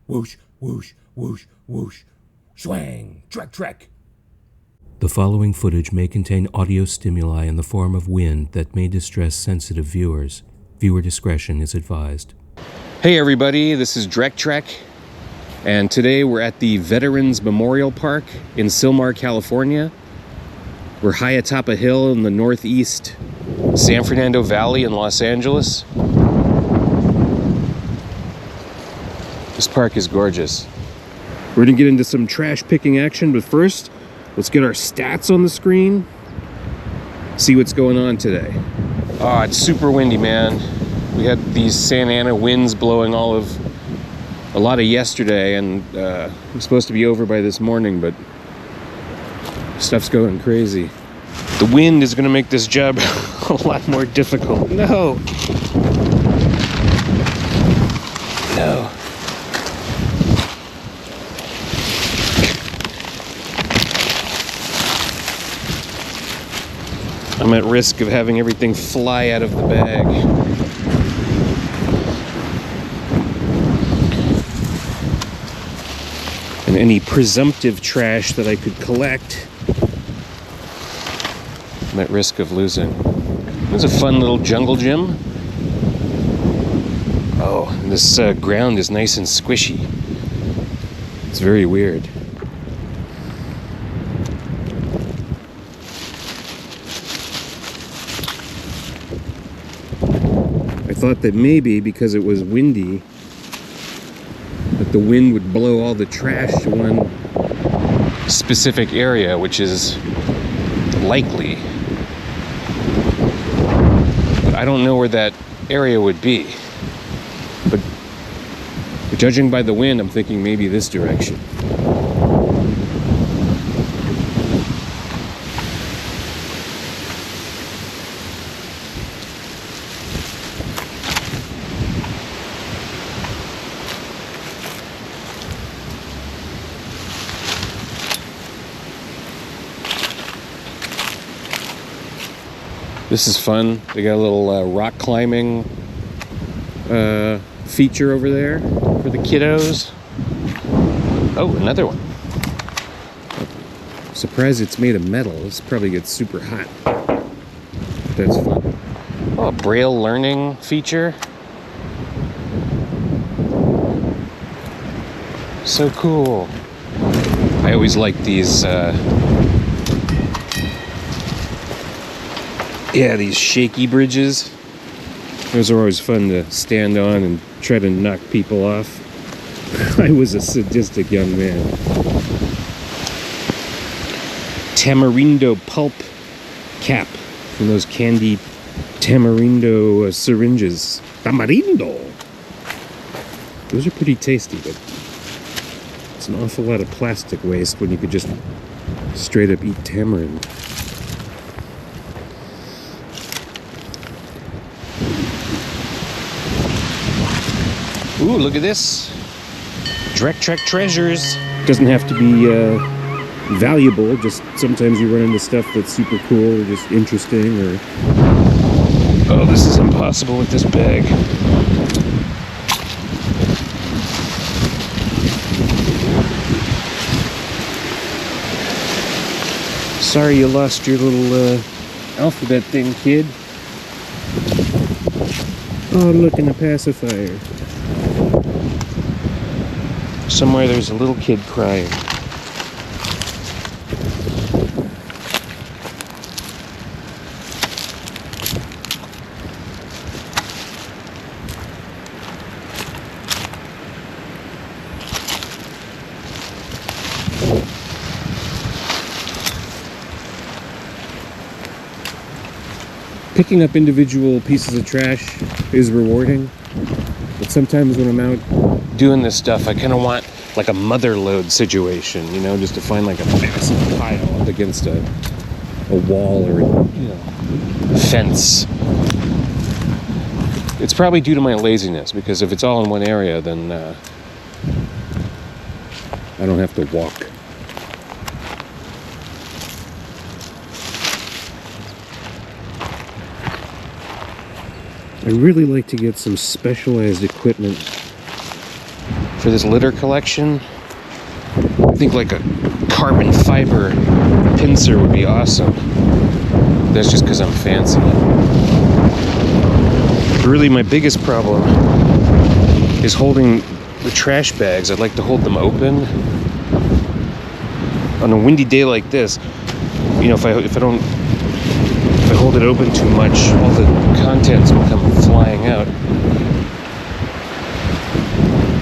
whoosh, whoosh, whoosh, whoosh, swang, DrekTrek. The following footage may contain audio stimuli in the form of wind that may distress sensitive viewers. Viewer discretion is advised. Hey everybody, this is DrekTrek, and today we're at the Veterans Memorial Park in Sylmar, California. We're high atop a hill in the northeast San Fernando Valley in Los Angeles. This park is gorgeous. We're gonna get into some trash picking action, but first, let's get our stats on the screen. See what's going on today. Oh, it's super windy, man. We had these Santa Ana winds blowing a lot of yesterday, and it was supposed to be over by this morning, but stuff's going crazy. The wind is gonna make this job a lot more difficult. No. No. I'm at risk of having everything fly out of the bag. And any presumptive trash that I could collect, I'm at risk of losing. There's a fun little jungle gym. Oh, and this ground is nice and squishy. It's very weird. I thought that maybe because it was windy, that the wind would blow all the trash to one specific area, which is likely. But I don't know where that area would be. But judging by the wind, I'm thinking maybe this direction. This is fun. They got a little rock climbing feature over there for the kiddos. Oh, another one. I'm surprised it's made of metal. This probably gets super hot. That's fun. Oh, a braille learning feature. So cool. I always like these these shaky bridges. Those are always fun to stand on and try to knock people off. I was a sadistic young man. Tamarindo pulp cap from those candy tamarindo syringes. Tamarindo! Those are pretty tasty, but it's an awful lot of plastic waste when you could just straight up eat tamarind. Ooh, look at this. DrekTrek treasures. Doesn't have to be valuable, just sometimes you run into stuff that's super cool or just interesting or... Oh, this is impossible with this bag. Sorry you lost your little alphabet thing, kid. Oh, look, and a pacifier. Somewhere there's a little kid crying. Picking up individual pieces of trash is rewarding, but sometimes when I'm out doing this stuff, I kind of want like a mother load situation, you know, just to find like a massive pile up against a wall or a fence. It's probably due to my laziness, because if it's all in one area, then I don't have to walk. I really like to get some specialized equipment for this litter collection. I think like a carbon fiber pincer would be awesome. That's just because I'm fancy. But really, my biggest problem is holding the trash bags. I'd like to hold them open. On a windy day like this, you know, if I hold it open too much, all the contents will come flying out.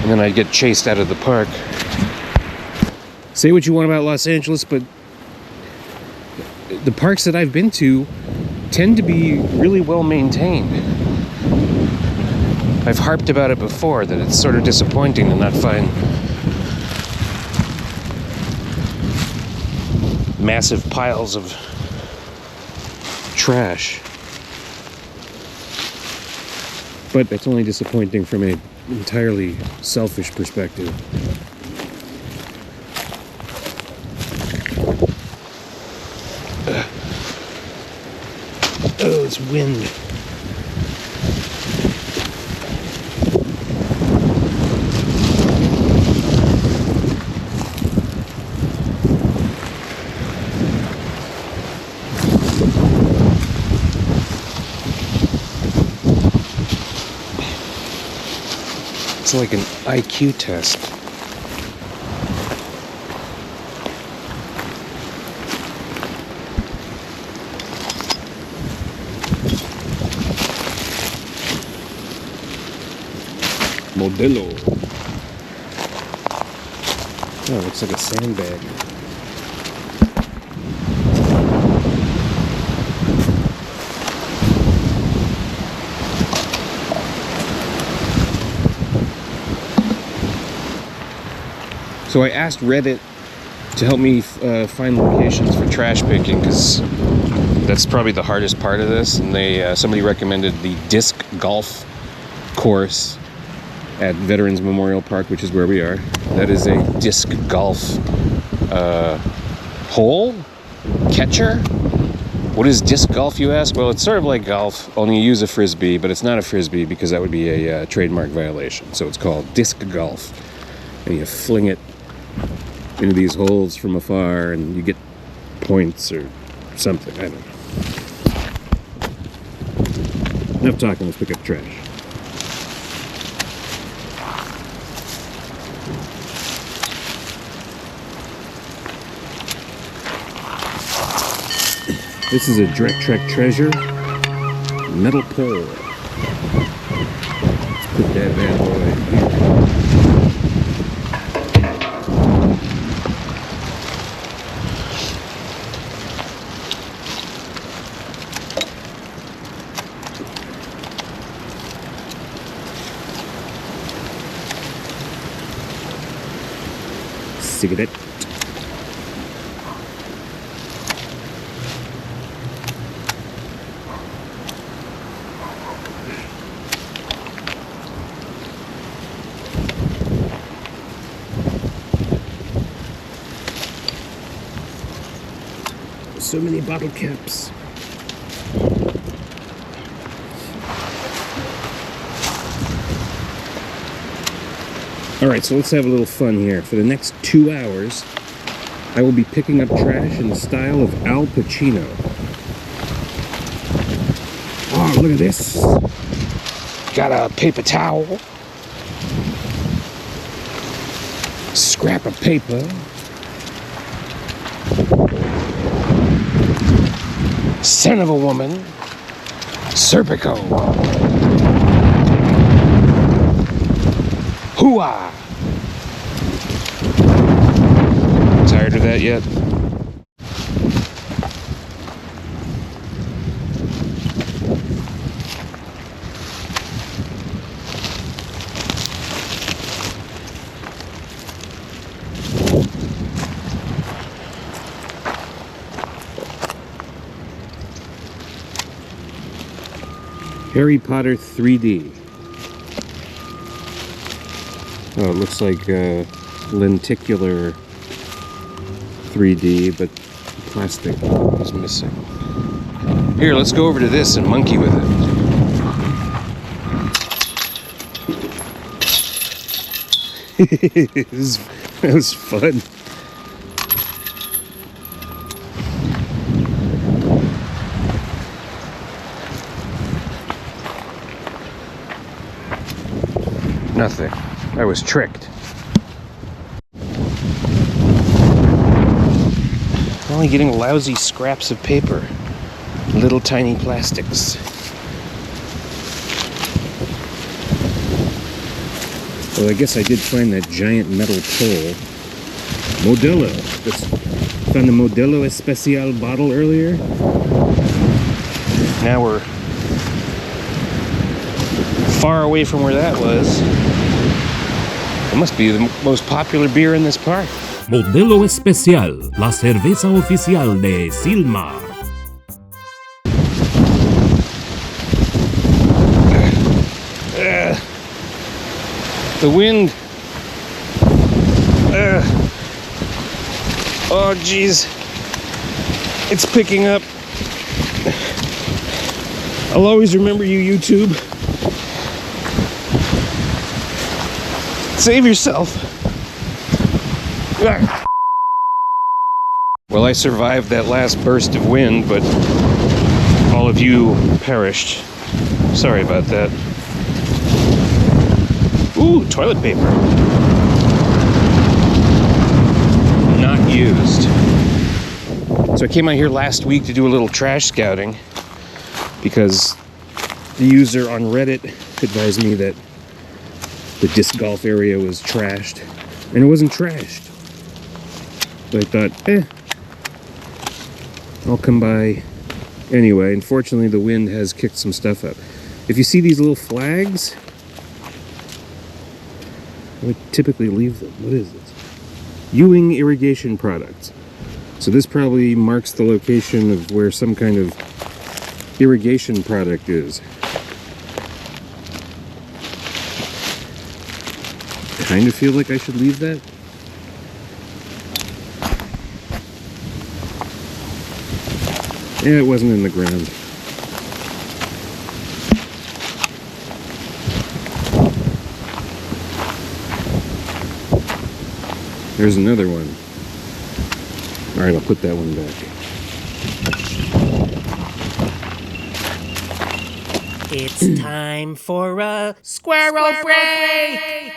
And then I'd get chased out of the park. Say what you want about Los Angeles, but the parks that I've been to tend to be really well maintained. I've harped about it before, that it's sort of disappointing to not find massive piles of trash. But that's only disappointing from an entirely selfish perspective. Oh, it's wind. It's like an IQ test. Modelo. Oh, it looks like a sandbag. So I asked Reddit to help me find locations for trash picking, because that's probably the hardest part of this. And somebody recommended the disc golf course at Veterans Memorial Park, which is where we are. That is a disc golf hole? Catcher? What is disc golf, you ask? Well, it's sort of like golf, only you use a frisbee, but it's not a frisbee because that would be a trademark violation. So it's called disc golf. And you fling it into these holes from afar and you get points or something. I don't know. Enough talking, let's pick up trash. This is a DrekTrek treasure. Metal pole. Let's put that bad boy here. Cigarette. So many bottle caps. Alright, so let's have a little fun here. For the next 2 hours, I will be picking up trash in the style of Al Pacino. Oh, look at this. Got a paper towel. Scrap of paper. Son of a woman. Serpico. Hoo-ah! Tired of that yet? Harry Potter 3D. Oh, it looks like lenticular 3D, but plastic is missing. Here, let's go over to this and monkey with it. That was fun. Nothing. I was tricked. Only getting lousy scraps of paper. Little tiny plastics. Well, I guess I did find that giant metal pole. Modelo. Found the Modelo Especial bottle earlier. Now we're far away from where that was. It must be the most popular beer in this park. Modelo Especial, la cerveza oficial de Sylmar. The wind. Oh, geez. It's picking up. I'll always remember you, YouTube. Save yourself. Well, I survived that last burst of wind, but all of you perished. Sorry about that. Ooh, toilet paper. Not used. So I came out here last week to do a little trash scouting because the user on Reddit advised me that the disc golf area was trashed, and it wasn't trashed. So I thought, I'll come by anyway. Unfortunately, the wind has kicked some stuff up. If you see these little flags, I would typically leave them. What is this? Ewing irrigation products. So this probably marks the location of where some kind of irrigation product is. Kind of feel like I should leave that. Yeah, it wasn't in the ground. There's another one. All right, I'll put that one back. It's time for a squirrel break!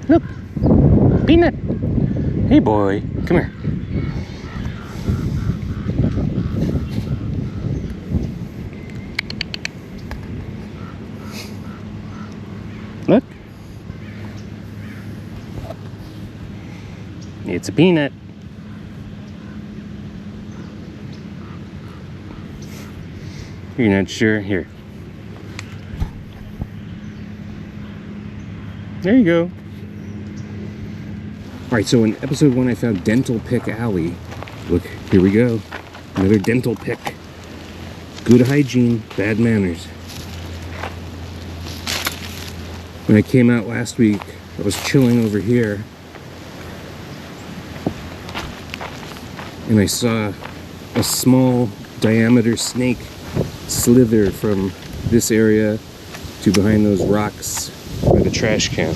Look, Peanut. Hey, boy, come here. Look. It's a peanut. You're not sure? Here. There you go. Alright, so in episode 1 I found Dental Pick Alley. Look, here we go. Another dental pick. Good hygiene, bad manners. When I came out last week, I was chilling over here. And I saw a small diameter snake slither from this area to behind those rocks by the trash can.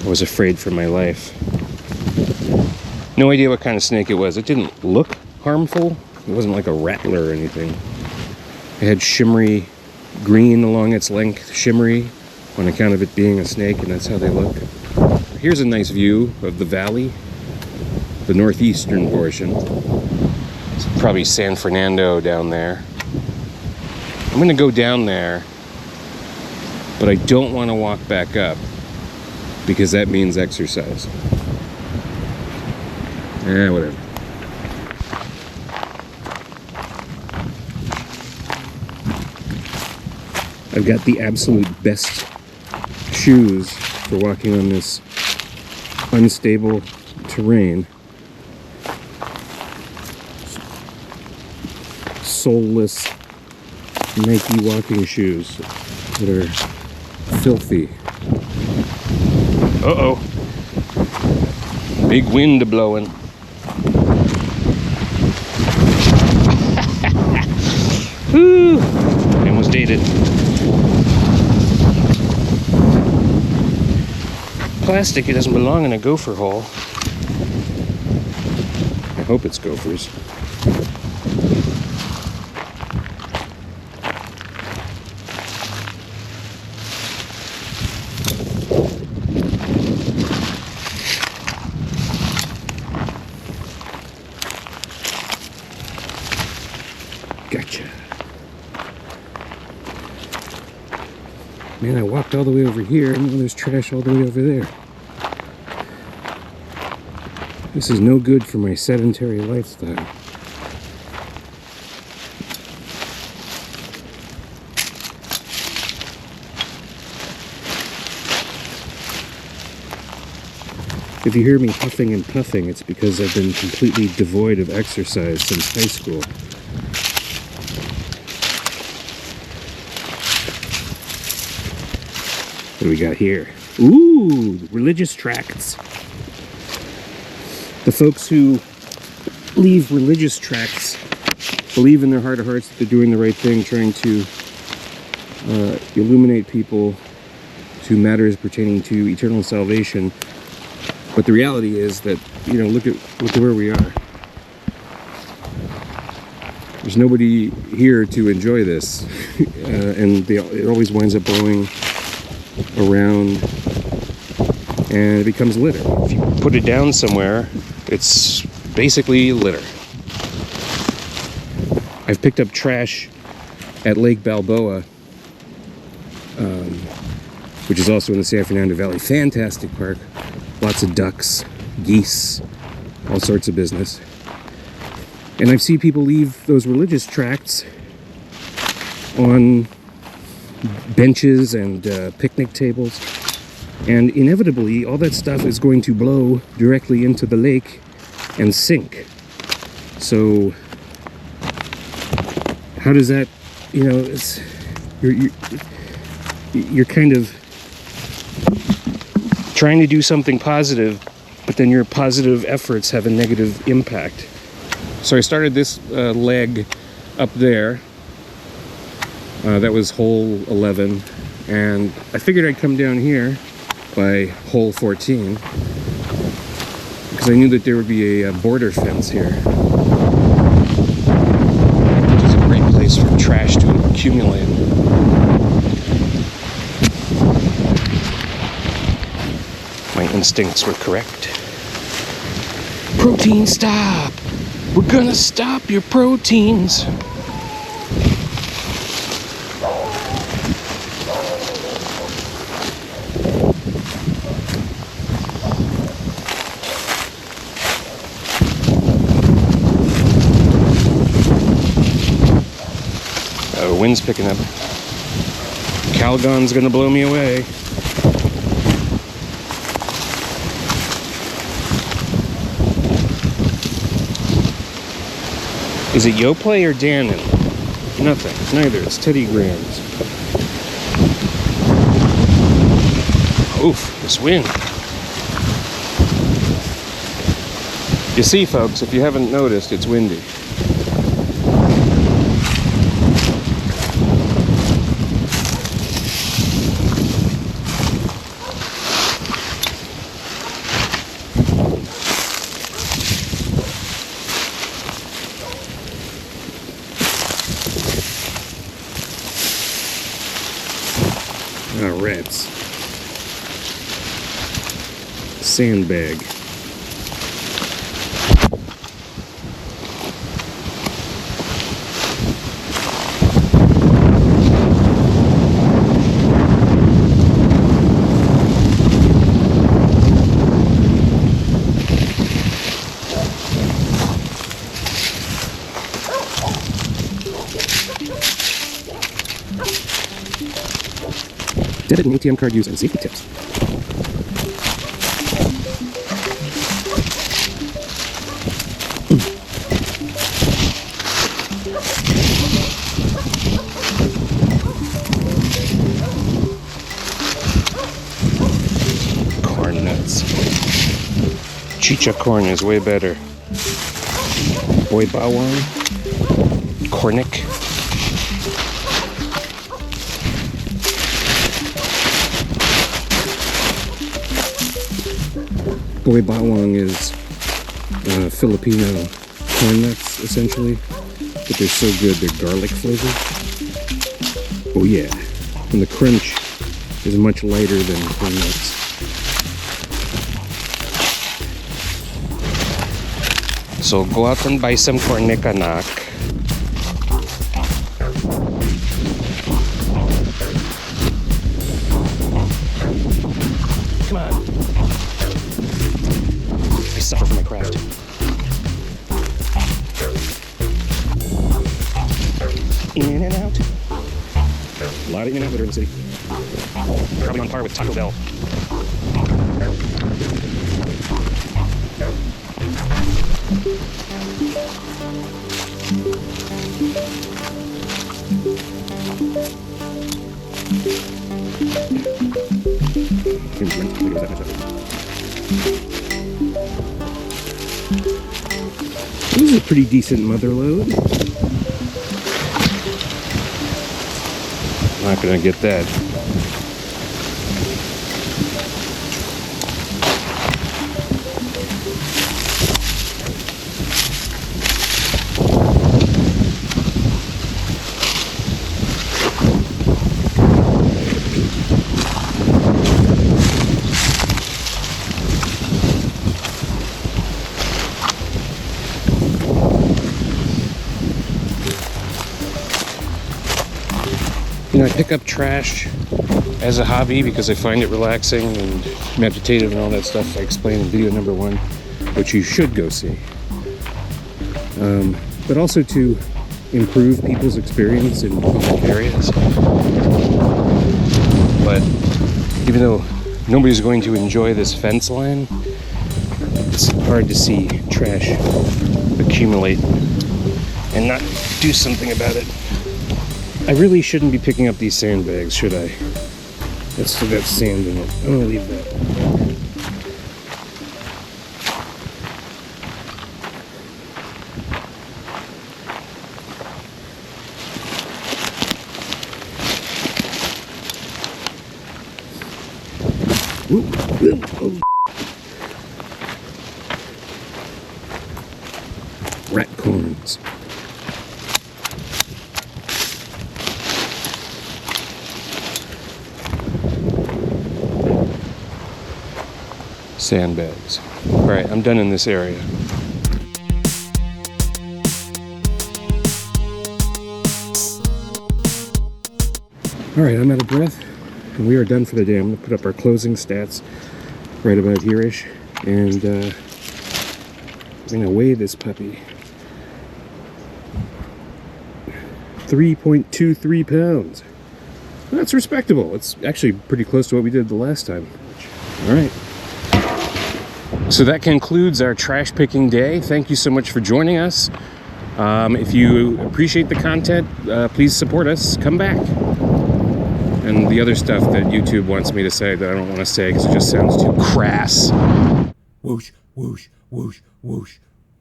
I was afraid for my life. No idea what kind of snake it was. It didn't look harmful. It wasn't like a rattler or anything. It had shimmery green along its length, shimmery, on account of it being a snake, and that's how they look. Here's a nice view of the valley, the northeastern portion. It's probably San Fernando down there. I'm gonna go down there, but I don't want to walk back up because that means exercise. Whatever. I've got the absolute best shoes for walking on this unstable terrain. Soleless Nike walking shoes that are filthy. Uh-oh. Big wind blowing. Woo! I almost outdated. Plastic, it doesn't belong in a gopher hole. I hope it's gophers. Gotcha. Man, I walked all the way over here, and now there's trash all the way over there. This is no good for my sedentary lifestyle. If you hear me huffing and puffing, it's because I've been completely devoid of exercise since high school. What do we got here? Ooh, religious tracts. The folks who leave religious tracts believe in their heart of hearts that they're doing the right thing, trying to illuminate people to matters pertaining to eternal salvation. But the reality is that, you know, look at where we are. There's nobody here to enjoy this, and it always winds up blowing around, and it becomes litter. If you put it down somewhere, it's basically litter. I've picked up trash at Lake Balboa, which is also in the San Fernando Valley. Fantastic park. Lots of ducks, geese, all sorts of business. And I've seen people leave those religious tracts on benches and picnic tables. And inevitably, all that stuff is going to blow directly into the lake and sink. So, how does that, you know, it's, you're kind of trying to do something positive, but then your positive efforts have a negative impact. So I started this leg up there. That was hole 11, and I figured I'd come down here by hole 14 because I knew that there would be a border fence here, which is a great place for trash to accumulate. My instincts were correct. Protein, stop! We're gonna stop your proteins! The wind's picking up. Calgon's gonna blow me away. Is it Yoplait or Dannon? Nothing. Neither. It's Teddy Grahams. Oof, this wind. You see, folks, if you haven't noticed, it's windy. Rats. Sandbag. Debit and ATM card use and safety tips. Corn nuts. Chicha corn is way better. Boy bawang. Cornick. Boy bawang is Filipino corn nuts, essentially. But they're so good, they're garlic flavored. Oh yeah. And the crunch is much lighter than corn nuts. So go out and buy some cornica, nak. Come on. I suffer for my craft. In and out. A lot of in and out litter in the city. Probably on par with Taco Bell. This is a pretty decent mother load. Not gonna get that. You know, I pick up trash as a hobby because I find it relaxing and meditative and all that stuff I explained in video number 1, which you should go see. But also to improve people's experience in public areas. But even though nobody's going to enjoy this fence line, it's hard to see trash accumulate and not do something about it. I really shouldn't be picking up these sandbags, should I? That's still got sand in it. I'm gonna leave that. Rat corns. Sandbags. All right, I'm done in this area. All right, I'm out of breath, and we are done for the day. I'm gonna put up our closing stats right about here-ish, and I'm gonna weigh this puppy. 3.23 pounds. That's respectable. It's actually pretty close to what we did the last time. All right. So that concludes our trash picking day. Thank you so much for joining us. If you appreciate the content, please support us. Come back. And the other stuff that YouTube wants me to say that I don't want to say because it just sounds too crass. Whoosh, whoosh, whoosh, whoosh.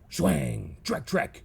Swang. DrekTrek.